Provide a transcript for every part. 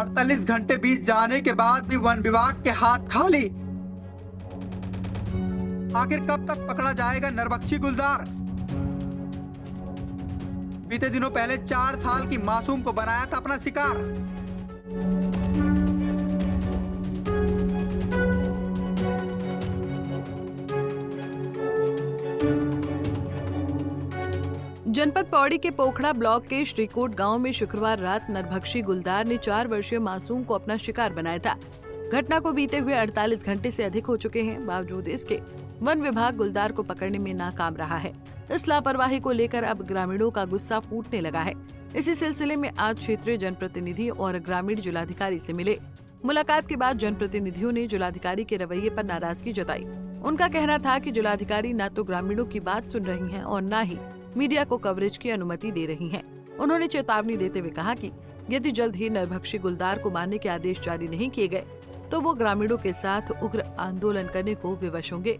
48 घंटे बीत जाने के बाद भी वन विभाग के हाथ खाली। आखिर कब तक पकड़ा जाएगा नरभक्षी गुलदार? बीते दिनों पहले 4 साल की मासूम को बनाया था अपना शिकार। जनपद पौड़ी के पोखड़ा ब्लॉक के श्रीकोट गांव में शुक्रवार रात नरभक्षी गुलदार ने 4 वर्षीय मासूम को अपना शिकार बनाया था। घटना को बीते हुए 48 घंटे से अधिक हो चुके हैं। बावजूद इसके वन विभाग गुलदार को पकड़ने में नाकाम रहा है। इस लापरवाही को लेकर अब ग्रामीणों का गुस्सा फूटने लगा है। इसी सिलसिले में आज क्षेत्रीय जनप्रतिनिधि और ग्रामीण जिलाधिकारी से मिले। मुलाकात के बाद जनप्रतिनिधियों ने जिलाधिकारी के रवैये पर नाराजगी जताई। उनका कहना था कि जिलाधिकारी न तो ग्रामीणों की बात सुन रही हैं और न ही मीडिया को कवरेज की अनुमति दे रही हैं। उन्होंने चेतावनी देते हुए कहा कि यदि जल्द ही नरभक्षी गुलदार को मारने के आदेश जारी नहीं किए गए तो वो ग्रामीणों के साथ उग्र आंदोलन करने को विवश होंगे।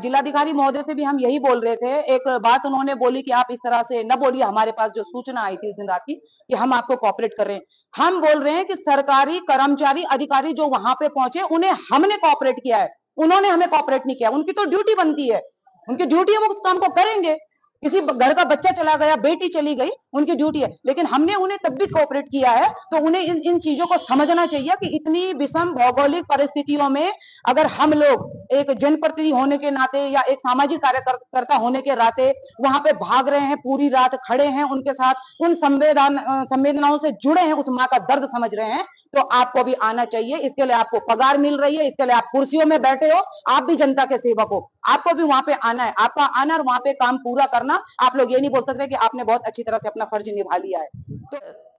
जिलाधिकारी महोदय से भी हम यही बोल रहे थे। एक बात उन्होंने बोली कि आप इस तरह से न बोलिए, हमारे पास जो सूचना आई थी उस दिन रात की कि हम आपको कोऑपरेट कर रहे हैं। हम बोल रहे हैं कि सरकारी कर्मचारी अधिकारी जो वहां पे पहुंचे उन्हें हमने कोऑपरेट किया है, उन्होंने हमें कोऑपरेट नहीं किया। उनकी तो ड्यूटी बनती है, उनकी ड्यूटी है, वो उस काम को करेंगे। किसी घर का बच्चा चला गया, बेटी चली गई, उनकी ड्यूटी है, लेकिन हमने उन्हें तब भी कोऑपरेट किया है। तो उन्हें इन चीजों को समझना चाहिए कि इतनी विषम भौगोलिक परिस्थितियों में अगर हम लोग एक जनप्रतिनिधि होने के नाते या एक सामाजिक कार्यकर्ता होने के नाते वहां पे भाग रहे हैं, पूरी रात खड़े हैं, उनके साथ उन संवेदनाओं से जुड़े हैं, उस माँ का दर्द समझ रहे हैं, तो आपको भी आना चाहिए। इसके लिए आपको पगार मिल रही है, इसके लिए आप कुर्सियों में बैठे हो, आप भी जनता के सेवक हो, आपको भी वहां पे आना है। आपका आना और वहां पे काम पूरा करना। आप लोग ये नहीं बोल सकते कि आपने बहुत अच्छी तरह से अपना फर्ज निभा लिया है। तो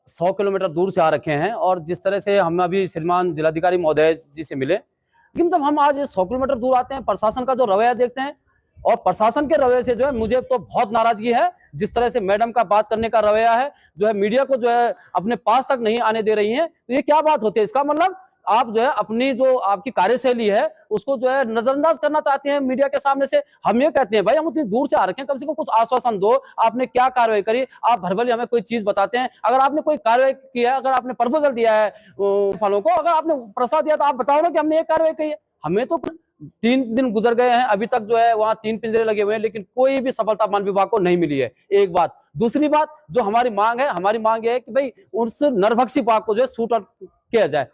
100 किलोमीटर दूर से आ रखे हैं और जिस तरह से हम अभी श्रीमान जिलाधिकारी महोदय जी से मिले, लेकिन जब हम आज 100 किलोमीटर दूर आते हैं, प्रशासन का जो रवैया देखते हैं और प्रशासन के रवैये से जो है मुझे तो बहुत नाराजगी है। जिस तरह से मैडम का बात करने का रवैया है, जो है मीडिया को जो है अपने पास तक नहीं आने दे रही है, तो ये क्या बात होती है? इसका मतलब आप जो है अपनी जो आपकी कार्यशैली है उसको जो है नजरअंदाज करना चाहते हैं मीडिया के सामने से। हम ये कहते हैं भाई हम उतनी दूर से आ रखे हैं, कम से कम कुछ आश्वासन दो, आपने क्या कार्रवाई करी। आप भरभली हमें कोई चीज बताते हैं, अगर आपने कोई कार्रवाई किया है, अगर आपने प्रपोजल दिया है फलों को, अगर आपने प्रस्ताव दिया तो आप बताओ ना कि हमने ये कार्रवाई की है। हमें तो 3 दिन गुजर गए हैं, अभी तक जो है वहां 3 पिंजरे लगे हुए हैं, लेकिन कोई भी सफलता वन विभाग को नहीं मिली है। एक बात। दूसरी बात, जो हमारी मांग है, हमारी मांग है कि भाई उस नरभक्षी बाघ को जो है शूट आउट किया जाए।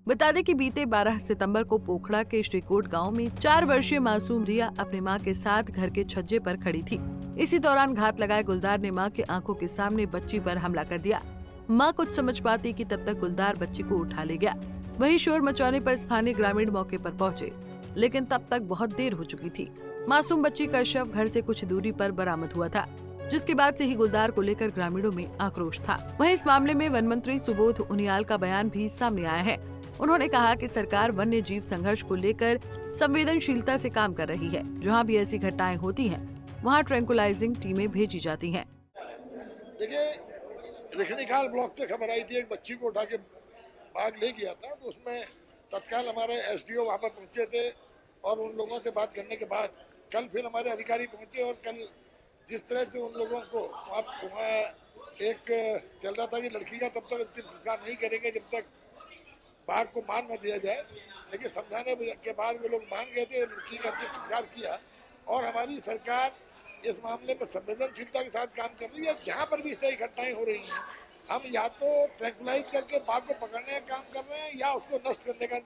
बता दें कि बीते 12 सितंबर को पोखड़ा के श्रीकोट गांव में 4 वर्षीय मासूम रिया अपनी मां के साथ घर के छज्जे पर खड़ी थी। इसी दौरान घात लगाए गुलदार ने मां के आंखों के सामने बच्ची पर हमला कर दिया। मां कुछ समझ पाती कि तब तक गुलदार बच्ची को उठा ले गया। वहीं शोर मचाने पर स्थानीय ग्रामीण मौके पर पहुंचे, लेकिन तब तक बहुत देर हो चुकी थी। मासूम बच्ची का शव घर से कुछ दूरी पर बरामद हुआ था, जिसके बाद से ही गुलदार को लेकर ग्रामीणों में आक्रोश था। वहीं इस मामले में वन मंत्री सुबोध उनियाल का बयान भी सामने आया है। उन्होंने कहा कि सरकार वन्य जीव संघर्ष को लेकर संवेदनशीलता से काम कर रही है। जहां भी ऐसी घटनाएं होती हैं, वहां ट्रैंकुलाइजिंग टीमें भेजी जाती हैं। देखिए, रिखणीखाल ब्लॉक से खबर आई थी, एक बच्ची को उठा के भाग ले गया था, तो उसमें तत्काल हमारे एसडीओ वहाँ पर पहुँचे थे और उन लोगों से बात करने के बाद कल फिर हमारे अधिकारी पहुँचे और कल जिस तरह से उन लोगों को वहाँ एक चल रहा था कि लड़की का तब तक अंतिम संस्कार नहीं करेंगे जब तक बाघ को मार न दिया जाए, लेकिन समझाने के बाद वो लोग मान गए थे, लड़की का अंतिम संस्कार किया। और हमारी सरकार इस मामले में संवेदनशीलता के साथ काम कर रही है। जहाँ पर भी इस तरह की घटनाएं हो रही हैं, हम या तो ट्रैंकुलाइज करके बाघ को पकड़ने का काम कर रहे हैं या उसको नष्ट करने का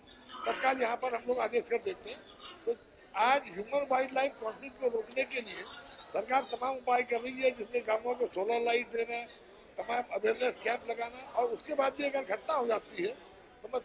तत्काल यहाँ पर हम लोग आदेश कर देते हैं। तो आज ह्यूमन वाइल्ड लाइफ कॉन्फ्लिक्ट को रोकने के लिए सरकार तमाम उपाय कर रही है, जिसमें गाँवों को सोलर लाइट देना, तमाम अवेयरनेस कैंप लगाना, और उसके बाद भी अगर घटना हो जाती है तो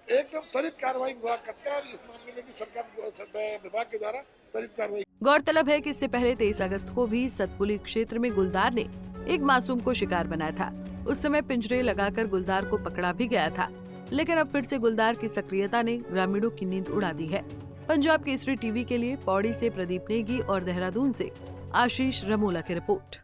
एकदम त्वरित कार्रवाई विभाग करता है और इस मामले में भी सरकार विभाग के द्वारा त्वरित कार्रवाई। गौरतलब है कि इससे पहले 23 अगस्त को भी सतपुली क्षेत्र में गुलदार ने एक मासूम को शिकार बनाया था। उस समय पिंजरे लगाकर गुलदार को पकड़ा भी गया था, लेकिन अब फिर से गुलदार की सक्रियता ने ग्रामीणों की नींद उड़ा दी है। पंजाब केसरी टीवी के लिए पौड़ी से प्रदीप नेगी और देहरादून से आशीष रमोला की रिपोर्ट।